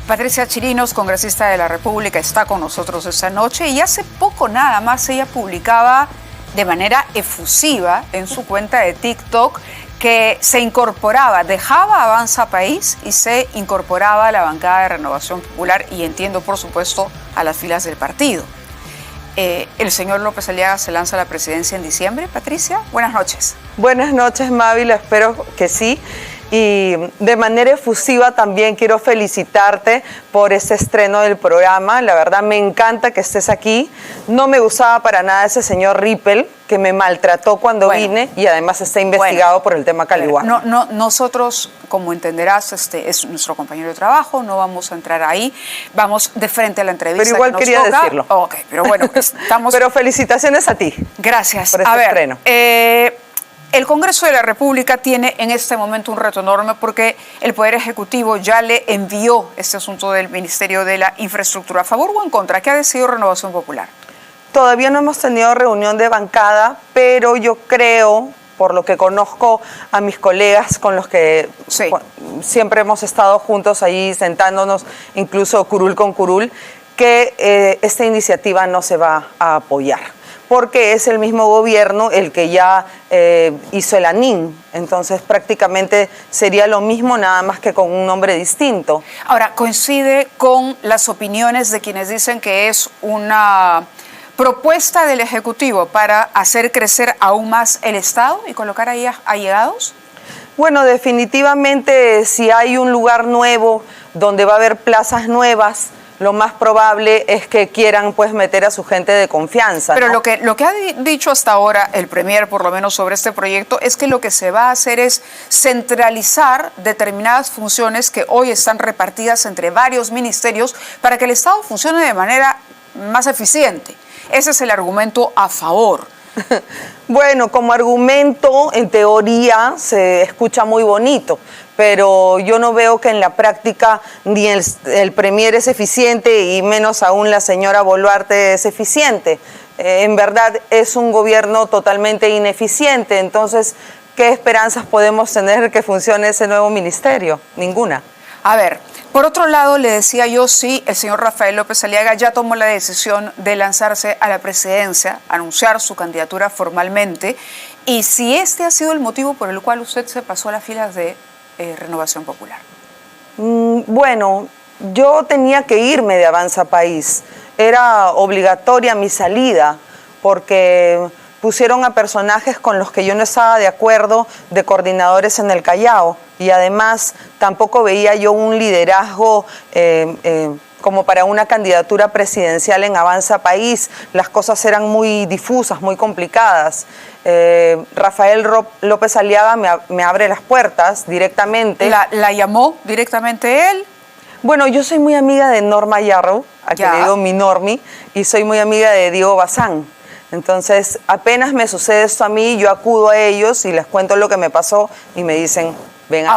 Patricia Chirinos, congresista de la República, está con nosotros esta noche y hace poco nada más ella publicaba de manera efusiva en su cuenta de TikTok que se incorporaba, dejaba Avanza País y se incorporaba a la bancada de Renovación Popular y entiendo, por supuesto, a las filas del partido. El señor López Aliaga se lanza a la presidencia en diciembre. Patricia, buenas noches. Buenas noches, Mávila, espero que sí. Y de manera efusiva también quiero felicitarte por este estreno del programa. La verdad me encanta que estés aquí. No me gustaba para nada ese señor Ripple que me maltrató cuando vine y además está investigado por el tema Caliwán. Nosotros, como entenderás, es nuestro compañero de trabajo, no vamos a entrar ahí, vamos de frente a la entrevista. Pero igual quería decirlo. Ok, pero bueno, estamos... Pero felicitaciones a ti. Gracias. Por este estreno. El Congreso de la República tiene en este momento un reto enorme porque el Poder Ejecutivo ya le envió este asunto del Ministerio de la Infraestructura. ¿A favor o en contra? ¿Qué ha decidido Renovación Popular? Todavía no hemos tenido reunión de bancada, pero yo creo, por lo que conozco a mis colegas con los que siempre hemos estado juntos ahí sentándonos, incluso curul con curul, que esta iniciativa no se va a apoyar, porque es el mismo gobierno el que ya hizo el ANIN. Entonces prácticamente sería lo mismo, nada más que con un nombre distinto. Ahora, coincide con las opiniones de quienes dicen que es una propuesta del Ejecutivo para hacer crecer aún más el Estado y colocar ahí allegados. Bueno, definitivamente si hay un lugar nuevo donde va a haber plazas nuevas, lo más probable es que quieran pues meter a su gente de confianza, Pero ¿no? lo que ha dicho hasta ahora el Premier, por lo menos sobre este proyecto, es que lo que se va a hacer es centralizar determinadas funciones que hoy están repartidas entre varios ministerios para que el Estado funcione de manera más eficiente. Ese es el argumento a favor. Bueno, como argumento, en teoría, se escucha muy bonito, pero yo no veo que en la práctica ni el Premier es eficiente y menos aún la señora Boluarte es eficiente. En verdad es un gobierno totalmente ineficiente, entonces, ¿qué esperanzas podemos tener que funcione ese nuevo ministerio? Ninguna. A ver, por otro lado, le decía yo, sí, el señor Rafael López Aliaga ya tomó la decisión de lanzarse a la presidencia, anunciar su candidatura formalmente, y si este ha sido el motivo por el cual usted se pasó a las filas de Renovación Popular. Bueno, yo tenía que irme de Avanza País, era obligatoria mi salida, porque pusieron a personajes con los que yo no estaba de acuerdo de coordinadores en el Callao y además tampoco veía yo un liderazgo como para una candidatura presidencial en Avanza País. Las cosas eran muy difusas, muy complicadas. Rafael López Aliaga me abre las puertas directamente. ¿La llamó directamente él? Bueno, yo soy muy amiga de Norma Yarrow, a quien le digo mi Normi, y soy muy amiga de Diego Bazán. Entonces, apenas me sucede esto a mí, yo acudo a ellos y les cuento lo que me pasó y me dicen, ven aquí.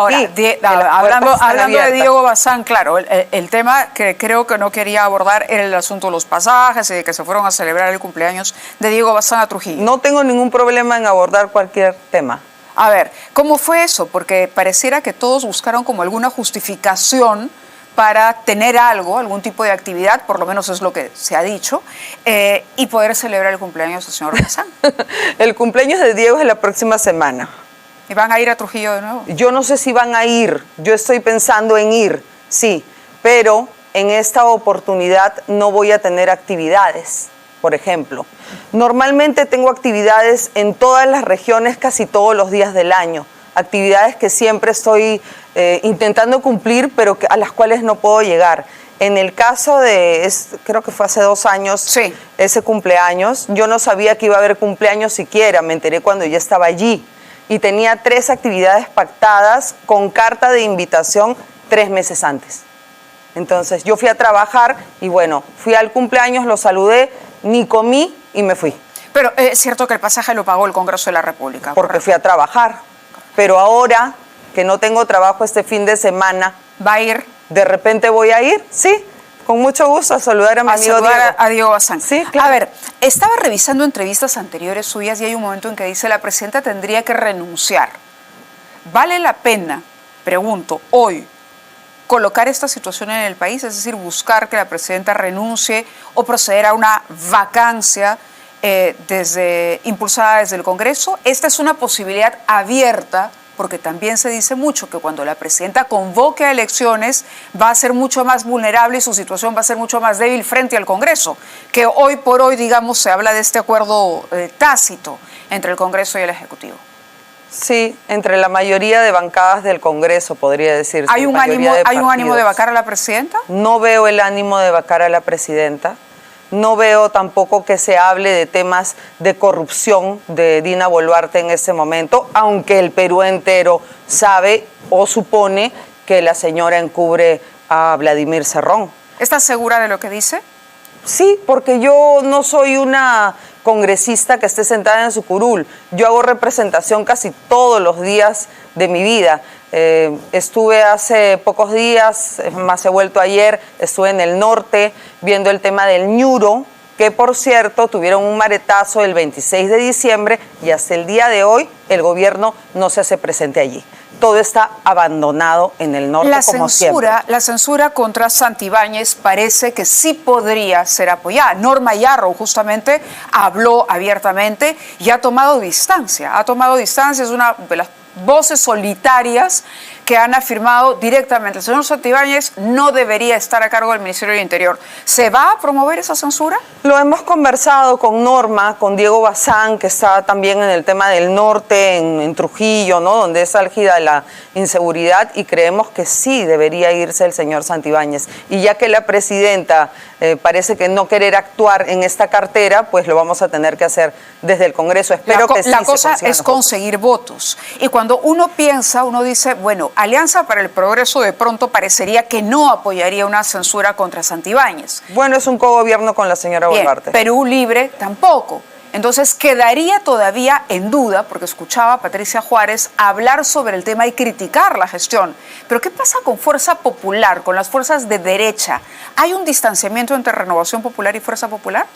Ahora, hablando de Diego Bazán, claro, el tema que creo que no quería abordar era el asunto de los pasajes y de que se fueron a celebrar el cumpleaños de Diego Bazán a Trujillo. No tengo ningún problema en abordar cualquier tema. A ver, ¿cómo fue eso? Porque pareciera que todos buscaron como alguna justificación para tener algún tipo de actividad, por lo menos es lo que se ha dicho, y poder celebrar el cumpleaños del señor Bazán. El cumpleaños de Diego es la próxima semana. ¿Y van a ir a Trujillo de nuevo? Yo no sé si van a ir, yo estoy pensando en ir, sí, pero en esta oportunidad no voy a tener actividades, por ejemplo. Normalmente tengo actividades en todas las regiones casi todos los días del año, actividades que siempre estoy intentando cumplir, pero a las cuales no puedo llegar. En el caso de, creo que fue hace 2 años, ese cumpleaños, yo no sabía que iba a haber cumpleaños siquiera, me enteré cuando ya estaba allí. Y tenía 3 actividades pactadas con carta de invitación 3 meses antes. Entonces yo fui a trabajar y bueno, fui al cumpleaños, lo saludé, ni comí y me fui. Pero es cierto que el pasaje lo pagó el Congreso de la República. Porque fui a trabajar. Pero ahora que no tengo trabajo este fin de semana, ¿va a ir? ¿De repente voy a ir? Sí, con mucho gusto a saludar a mi amigo Diego. A Diego Bazán. Sí, claro. A ver, estaba revisando entrevistas anteriores suyas y hay un momento en que dice la presidenta tendría que renunciar. ¿Vale la pena, pregunto, hoy, colocar esta situación en el país, es decir, buscar que la presidenta renuncie o proceder a una vacancia impulsada desde el Congreso? Esta es una posibilidad abierta, porque también se dice mucho que cuando la presidenta convoque a elecciones va a ser mucho más vulnerable y su situación va a ser mucho más débil frente al Congreso, que hoy por hoy, digamos, se habla de este acuerdo tácito entre el Congreso y el Ejecutivo. Sí, entre la mayoría de bancadas del Congreso, podría decirse. ¿Hay un ánimo de vacar a la presidenta? No veo el ánimo de vacar a la presidenta. No veo tampoco que se hable de temas de corrupción de Dina Boluarte en este momento, aunque el Perú entero sabe o supone que la señora encubre a Vladimir Cerrón. ¿Estás segura de lo que dice? Sí, porque yo no soy una congresista que esté sentada en su curul. Yo hago representación casi todos los días de mi vida. Estuve hace pocos días, más he vuelto ayer, estuve en el norte viendo el tema del ñuro, que por cierto tuvieron un maretazo el 26 de diciembre y hasta el día de hoy el gobierno no se hace presente allí. Todo está abandonado en el norte como siempre. La censura contra Santibáñez parece que sí podría ser apoyada. Norma Yarrow justamente habló abiertamente y ha tomado distancia. Es una de las voces solitarias que han afirmado directamente: el señor Santibáñez no debería estar a cargo del Ministerio del Interior. ¿Se va a promover esa censura? Lo hemos conversado con Norma, con Diego Bazán, que está también en el tema del norte, en Trujillo, ¿no?, donde es álgida la inseguridad, y creemos que sí debería irse el señor Santibáñez. Y ya que la presidenta parece que no querer actuar en esta cartera, pues lo vamos a tener que hacer desde el Congreso. Espero que sí. La cosa es conseguir votos. Y cuando uno piensa, uno dice, bueno, Alianza para el Progreso de pronto parecería que no apoyaría una censura contra Santibáñez. Bueno, es un cogobierno con la señora Boluarte. Perú Libre tampoco. Entonces quedaría todavía en duda, porque escuchaba a Patricia Juárez hablar sobre el tema y criticar la gestión. Pero ¿qué pasa con Fuerza Popular, con las fuerzas de derecha? ¿Hay un distanciamiento entre Renovación Popular y Fuerza Popular?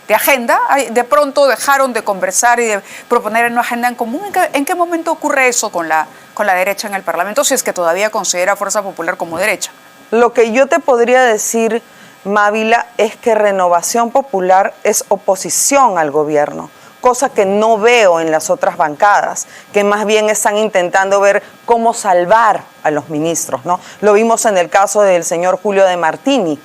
¿De agenda? ¿De pronto dejaron de conversar y de proponer una agenda en común? ¿En qué momento ocurre eso con la derecha en el Parlamento, si es que todavía considera Fuerza Popular como derecha? Lo que yo te podría decir, Mávila, es que Renovación Popular es oposición al gobierno, cosa que no veo en las otras bancadas, que más bien están intentando ver cómo salvar a los ministros, ¿no? Lo vimos en el caso del señor Julio de Martini,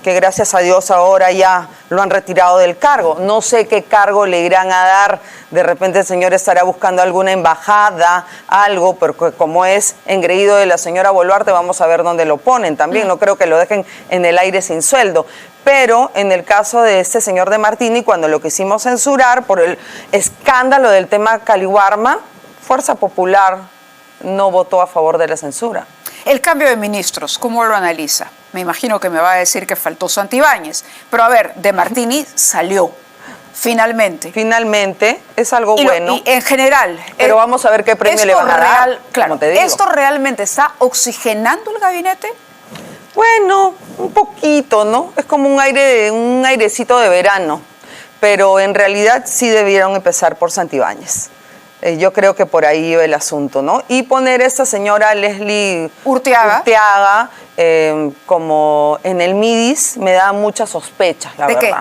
que gracias a Dios ahora ya lo han retirado del cargo. No sé qué cargo le irán a dar. De repente el señor estará buscando alguna embajada, algo, pero como es engreído de la señora Boluarte, vamos a ver dónde lo ponen también. No creo que lo dejen en el aire sin sueldo. Pero en el caso de este señor de Martini, cuando lo quisimos censurar por el escándalo del tema Caliwarma, Fuerza Popular no votó a favor de la censura. El cambio de ministros, ¿cómo lo analiza? Me imagino que me va a decir que faltó Santibáñez, pero a ver, de Martini salió, finalmente. Finalmente, es algo bueno. Y en general... Pero vamos a ver qué premio le van a dar, claro, como te digo. ¿Esto realmente está oxigenando el gabinete? Bueno, un poquito, ¿no? Es como un airecito de verano, pero en realidad sí debieron empezar por Santibáñez. Yo creo que por ahí iba el asunto, ¿no? Y poner a esta señora Leslie Urteaga como en el MIDIS me da muchas sospechas, la verdad. ¿De qué?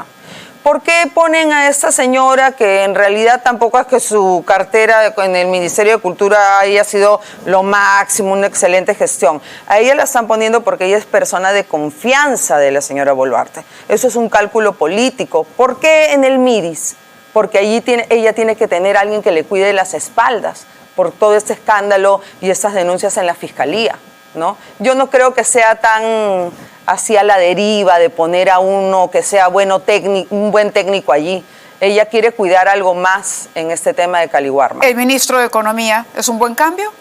¿Por qué ponen a esta señora que en realidad tampoco es que su cartera en el Ministerio de Cultura haya sido lo máximo, una excelente gestión? A ella la están poniendo porque ella es persona de confianza de la señora Boluarte. Eso es un cálculo político. ¿Por qué en el MIDIS? Porque allí ella tiene que tener a alguien que le cuide las espaldas por todo este escándalo y estas denuncias en la fiscalía, ¿no? Yo no creo que sea tan hacia la deriva de poner a uno que sea un buen técnico allí. Ella quiere cuidar algo más en este tema de Caliwarma. ¿El ministro de Economía es un buen cambio?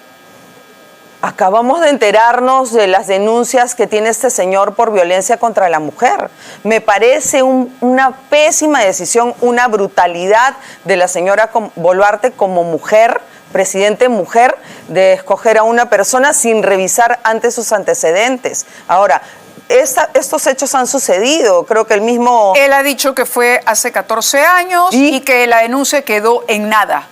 Acabamos de enterarnos de las denuncias que tiene este señor por violencia contra la mujer. Me parece una pésima decisión, una brutalidad de la señora Boluarte como mujer, presidente mujer, de escoger a una persona sin revisar antes sus antecedentes. Ahora, estos hechos han sucedido, creo que el mismo... Él ha dicho que fue hace 14 años y que la denuncia quedó en nada.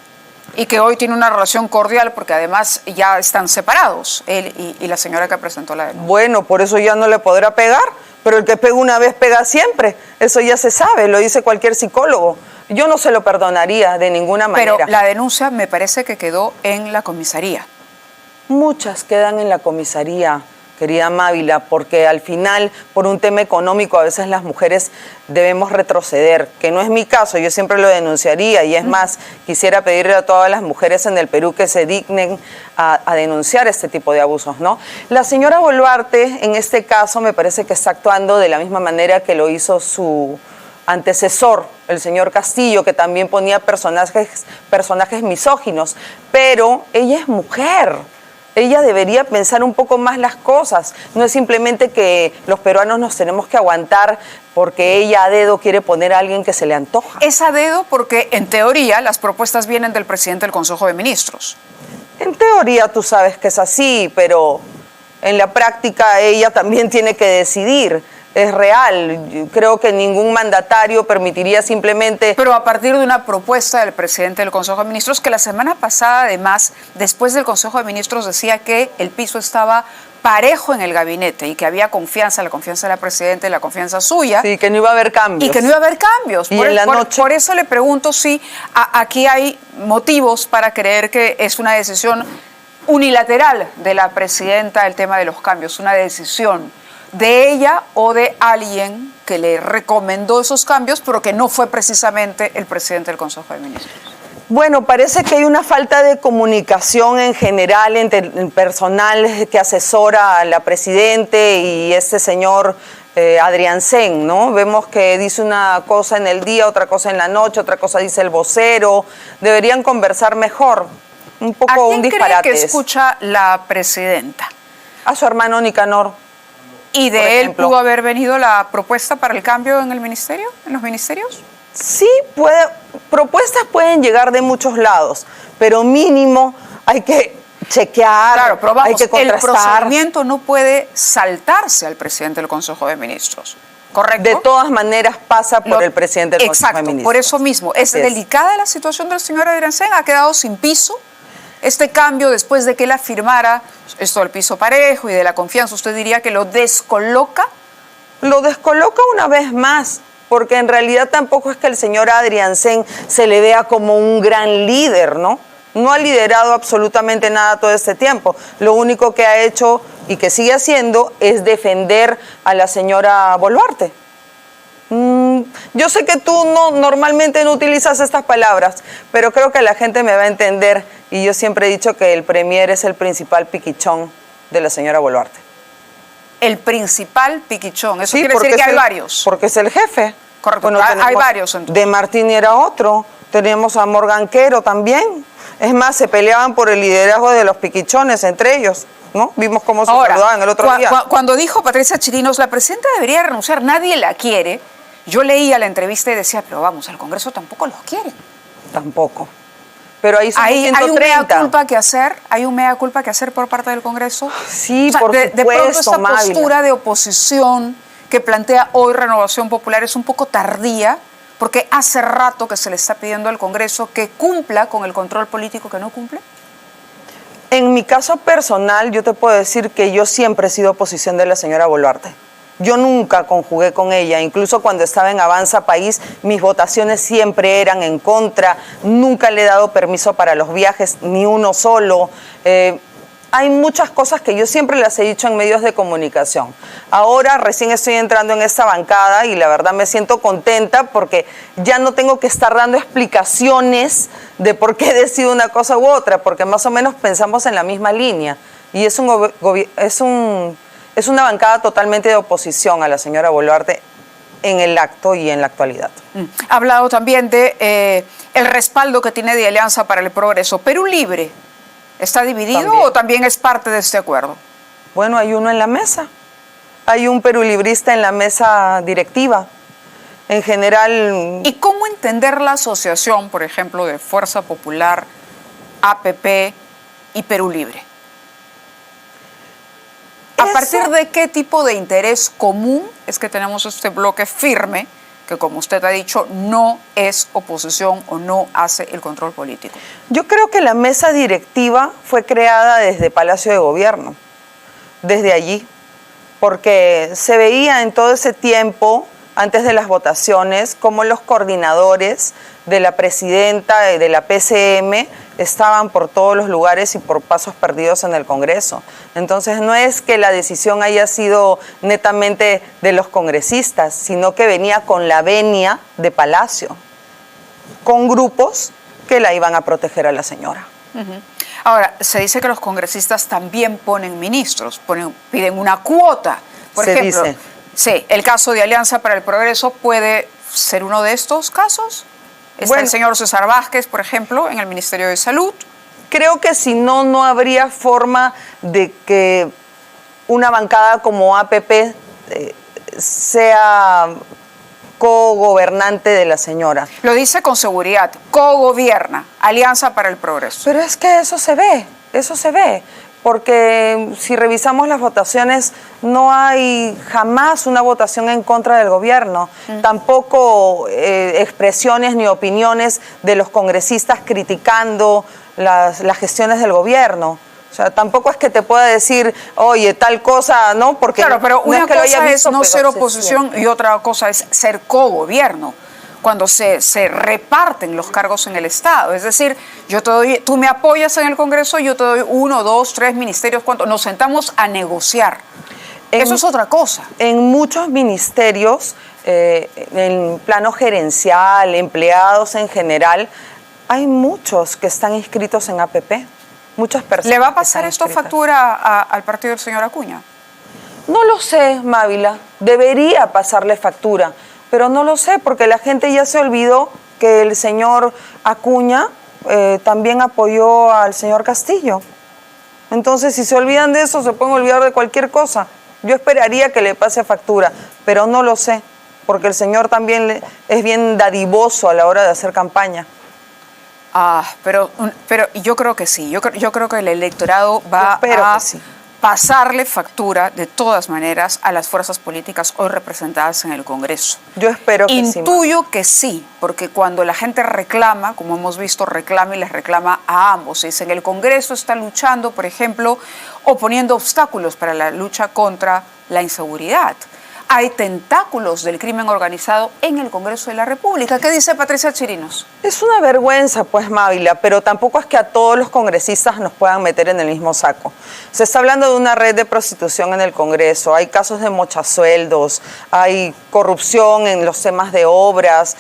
Y que hoy tiene una relación cordial porque además ya están separados, él y la señora que presentó la denuncia. Bueno, por eso ya no le podrá pegar, pero el que pega una vez pega siempre. Eso ya se sabe, lo dice cualquier psicólogo. Yo no se lo perdonaría de ninguna manera. Pero la denuncia me parece que quedó en la comisaría. Muchas quedan en la comisaría, querida Mávila, porque al final, por un tema económico, a veces las mujeres debemos retroceder, que no es mi caso, yo siempre lo denunciaría, y es más, quisiera pedirle a todas las mujeres en el Perú que se dignen a denunciar este tipo de abusos, ¿no? La señora Boluarte, en este caso, me parece que está actuando de la misma manera que lo hizo su antecesor, el señor Castillo, que también ponía personajes misóginos, pero ella es mujer. Ella debería pensar un poco más las cosas. No es simplemente que los peruanos nos tenemos que aguantar porque ella a dedo quiere poner a alguien que se le antoja. Es a dedo porque, en teoría, las propuestas vienen del presidente del Consejo de Ministros. En teoría tú sabes que es así, pero en la práctica ella también tiene que decidir. Es real. Yo creo que ningún mandatario permitiría simplemente... Pero a partir de una propuesta del presidente del Consejo de Ministros, que la semana pasada, además, después del Consejo de Ministros, decía que el piso estaba parejo en el gabinete y que había confianza, la confianza de la presidenta y la confianza suya. Sí, que no iba a haber cambios. Y que no iba a haber cambios. Y Por eso le pregunto si aquí hay motivos para creer que es una decisión unilateral de la presidenta el tema de los cambios, una decisión de ella o de alguien que le recomendó esos cambios, pero que no fue precisamente el presidente del Consejo de Ministros. Bueno, parece que hay una falta de comunicación en general entre el personal que asesora a la presidente y este señor Adriancén, ¿no? Vemos que dice una cosa en el día, otra cosa en la noche, otra cosa dice el vocero. Deberían conversar mejor. Un poco un disparate. ¿A quién cree que escucha la presidenta? A su hermano Nicanor. ¿Y de él pudo haber venido la propuesta para el cambio en el ministerio, en los ministerios? Sí, propuestas pueden llegar de muchos lados, pero mínimo hay que chequear, claro, pero vamos, hay que contrastar. El procedimiento no puede saltarse al presidente del Consejo de Ministros, ¿correcto? De todas maneras pasa por el presidente del Consejo de Ministros. Por eso mismo. Es delicada la situación del señor Adriancén, ha quedado sin piso. Este cambio, después de que él afirmara esto del piso parejo y de la confianza, ¿usted diría que lo descoloca? Lo descoloca una vez más, porque en realidad tampoco es que el señor Adriancén se le vea como un gran líder, ¿no? No ha liderado absolutamente nada todo este tiempo. Lo único que ha hecho y que sigue haciendo es defender a la señora Boluarte. Yo sé que tú normalmente no utilizas estas palabras, pero creo que la gente me va a entender, y yo siempre he dicho que el premier es el principal piquichón de la señora Boluarte. El principal piquichón, eso quiere decir que hay varios. Porque es el jefe. Correcto, bueno, hay varios entonces. De Martini era otro, tenemos a Morgan Quero también. Es más, se peleaban por el liderazgo de los piquichones entre ellos, ¿no? Vimos cómo se saludaban el otro día. Cuando dijo Patricia Chirinos, la presidenta debería renunciar, nadie la quiere. Yo leía la entrevista y decía, pero vamos, el Congreso tampoco los quiere. Tampoco. Pero ahí somos 130. ¿Hay un mea culpa que hacer? ¿Hay un mea culpa que hacer por parte del Congreso? Sí, o sea, por supuesto, de pronto esta Mávila. postura de oposición que plantea hoy Renovación Popular es un poco tardía, porque hace rato que se le está pidiendo al Congreso que cumpla con el control político que no cumple. En mi caso personal, yo te puedo decir que yo siempre he sido oposición de la señora Boluarte. Yo nunca conjugué con ella, incluso cuando estaba en Avanza País, mis votaciones siempre eran en contra, nunca le he dado permiso para los viajes, ni uno solo. Hay muchas cosas que yo siempre las he dicho en medios de comunicación. Ahora recién estoy entrando en esta bancada y la verdad me siento contenta porque ya no tengo que estar dando explicaciones de por qué decido una cosa u otra, porque más o menos pensamos en la misma línea. Y es una bancada totalmente de oposición a la señora Boluarte en el acto y en la actualidad. Ha hablado también de el respaldo que tiene de Alianza para el Progreso. ¿Perú Libre está dividido también, o también es parte de este acuerdo? Bueno, hay uno en la mesa. Hay un perulibrista en la mesa directiva. En general... ¿Y cómo entender la asociación, por ejemplo, de Fuerza Popular, APP y Perú Libre? ¿A partir de qué tipo de interés común es que tenemos este bloque firme que, como usted ha dicho, no es oposición o no hace el control político? Yo creo que la mesa directiva fue creada desde Palacio de Gobierno, desde allí, porque se veía en todo ese tiempo, antes de las votaciones, cómo los coordinadores de la presidenta y de la PCM estaban por todos los lugares y por pasos perdidos en el Congreso. Entonces no es que la decisión haya sido netamente de los congresistas, sino que venía con la venia de Palacio, con grupos que la iban a proteger a la señora. Ahora, se dice que los congresistas también ponen ministros, piden una cuota. Por ejemplo, dice. Sí, el caso de Alianza para el Progreso puede ser uno de estos casos. Está el señor César Vázquez, por ejemplo, en el Ministerio de Salud. Creo que si no, no habría forma de que una bancada como APP sea cogobernante de la señora. Lo dice con seguridad, cogobierna, Alianza para el Progreso. Pero es que eso se ve, porque si revisamos las votaciones, no hay jamás una votación en contra del gobierno, tampoco expresiones ni opiniones de los congresistas criticando las gestiones del gobierno. O sea, tampoco es que te pueda decir, oye, tal cosa, ¿no? Porque claro, pero no una es que cosa es no ser se oposición y otra cosa es ser cogobierno, cuando se reparten los cargos en el Estado. Es decir, yo te doy, tú me apoyas en el Congreso, yo te doy 1, 2, 3 ministerios, ¿cuánto? Nos sentamos a negociar. Eso es otra cosa. En muchos ministerios, en plano gerencial, empleados en general, hay muchos que están inscritos en APP. Muchas personas. ¿Le va a pasar esto factura al partido del señor Acuña? No lo sé, Mávila. Debería pasarle factura, pero no lo sé porque la gente ya se olvidó que el señor Acuña también apoyó al señor Castillo. Entonces, si se olvidan de eso, se pueden olvidar de cualquier cosa. Yo esperaría que le pase factura, pero no lo sé, porque el señor también es bien dadivoso a la hora de hacer campaña. Pero yo creo que sí. Yo creo que el electorado va a pasarle factura de todas maneras a las fuerzas políticas hoy representadas en el Congreso. Yo espero que sí. Intuyo que sí, porque cuando la gente reclama, como hemos visto, reclama y les reclama a ambos. Dicen, el Congreso está luchando, por ejemplo, o poniendo obstáculos para la lucha contra la inseguridad. Hay tentáculos del crimen organizado en el Congreso de la República. ¿Qué dice Patricia Chirinos? Es una vergüenza, pues, Mávila, pero tampoco es que a todos los congresistas nos puedan meter en el mismo saco. Se está hablando de una red de prostitución en el Congreso, hay casos de mochasueldos, hay corrupción en los temas de obras,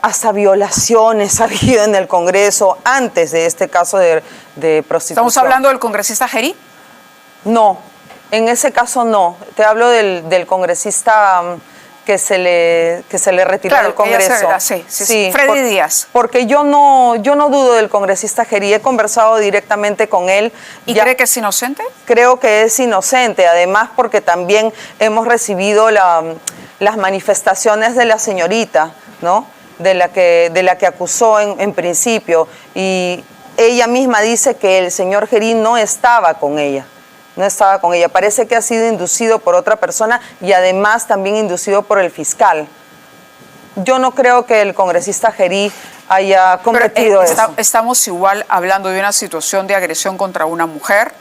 hasta violaciones ha habido en el Congreso antes de este caso de prostitución. ¿Estamos hablando del congresista Gerí? No. En ese caso no, te hablo del congresista que se le retiró del Congreso. Sí, Freddy Díaz. Porque yo no dudo del congresista Gerí, he conversado directamente con él. ¿Y cree que es inocente? Creo que es inocente, además porque también hemos recibido las manifestaciones de la señorita, ¿no? De la que acusó en principio, y ella misma dice que el señor Gerí no estaba con ella. No estaba con ella. Parece que ha sido inducido por otra persona y además también inducido por el fiscal. Yo no creo que el congresista Gerí haya cometido eso. Estamos igual hablando de una situación de agresión contra una mujer.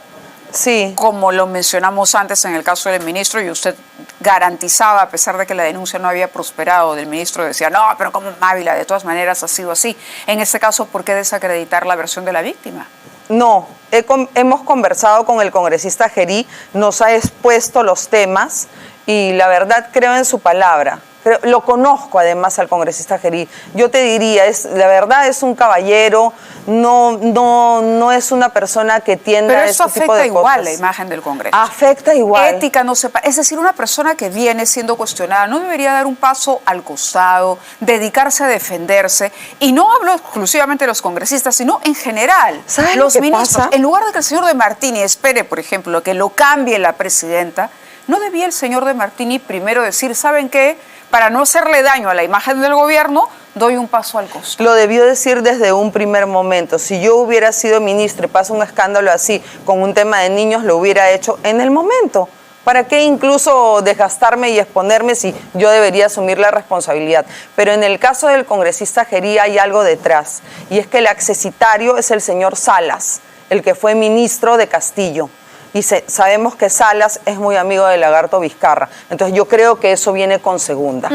Sí. Como lo mencionamos antes en el caso del ministro, y usted garantizaba, a pesar de que la denuncia no había prosperado del ministro, decía, no, pero como Mávila, de todas maneras ha sido así. En este caso, ¿por qué desacreditar la versión de la víctima? No, hemos conversado con el congresista Gerí, nos ha expuesto los temas y la verdad creo en su palabra. Pero lo conozco además al congresista Gerí. Yo te diría, la verdad es un caballero, no es una persona que tienda a este tipo de cosas. Pero eso afecta igual la imagen del Congreso. Afecta igual. Ética no sepa. Es decir, una persona que viene siendo cuestionada no debería dar un paso al costado, dedicarse a defenderse. Y no hablo exclusivamente de los congresistas, sino en general. ¿Sabes los lo que ministros. pasa? En lugar de que el señor De Martini espere, por ejemplo, que lo cambie la presidenta, ¿no debía el señor De Martini primero decir, ¿saben qué? Para no hacerle daño a la imagen del gobierno, doy un paso al costado? Lo debió decir desde un primer momento. Si yo hubiera sido ministra y pasa un escándalo así con un tema de niños, lo hubiera hecho en el momento. ¿Para qué incluso desgastarme y exponerme si yo debería asumir la responsabilidad? Pero en el caso del congresista Gerí hay algo detrás, y es que el accesitario es el señor Salas, el que fue ministro de Castillo. Y sabemos que Salas es muy amigo de Lagarto Vizcarra. Entonces yo creo que eso viene con segunda.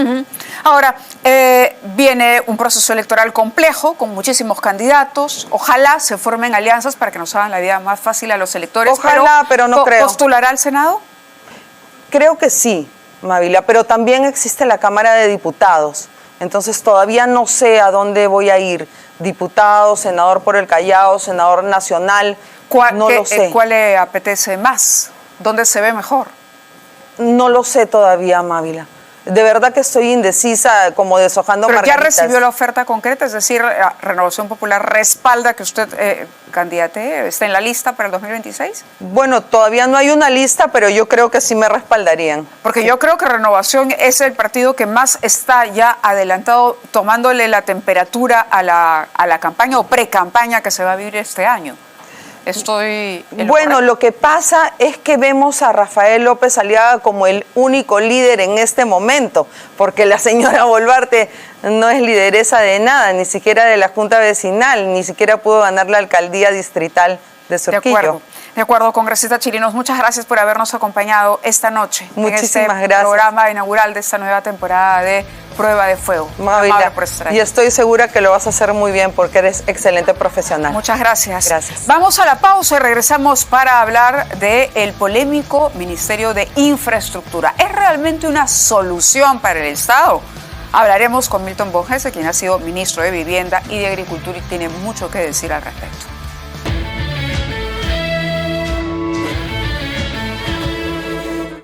Ahora, viene un proceso electoral complejo, con muchísimos candidatos. Ojalá se formen alianzas para que nos hagan la vida más fácil a los electores. Ojalá, pero no creo. ¿Postulará al Senado? Creo que sí, Mávila, pero también existe la Cámara de Diputados. Entonces todavía no sé a dónde voy a ir. Diputado, senador por el Callao, senador nacional. No lo sé. ¿Cuál le apetece más? ¿Dónde se ve mejor? No lo sé todavía, Mávila. De verdad que estoy indecisa, como deshojando margaritas. ¿Pero ya recibió la oferta concreta? Es decir, Renovación Popular respalda que usted candidate, esté en la lista para el 2026. Bueno, todavía no hay una lista, pero yo creo que sí me respaldarían. Porque yo creo que Renovación es el partido que más está ya adelantado, tomándole la temperatura a la campaña o pre-campaña que se va a vivir este año. Bueno, lo que pasa es que vemos a Rafael López Aliaga como el único líder en este momento, porque la señora Boluarte no es lideresa de nada, ni siquiera de la Junta Vecinal, ni siquiera pudo ganar la alcaldía distrital de Surquillo. De acuerdo, congresista Chirinos, muchas gracias por habernos acompañado esta noche. Muchísimas en este gracias. Programa inaugural de esta nueva temporada de Prueba de Fuego. Mávila, y estoy segura que lo vas a hacer muy bien porque eres excelente profesional. Muchas gracias. Gracias. Vamos a la pausa y regresamos para hablar del polémico Ministerio de Infraestructura. ¿Es realmente una solución para el Estado? Hablaremos con Milton Bonjese, quien ha sido ministro de Vivienda y de Agricultura y tiene mucho que decir al respecto.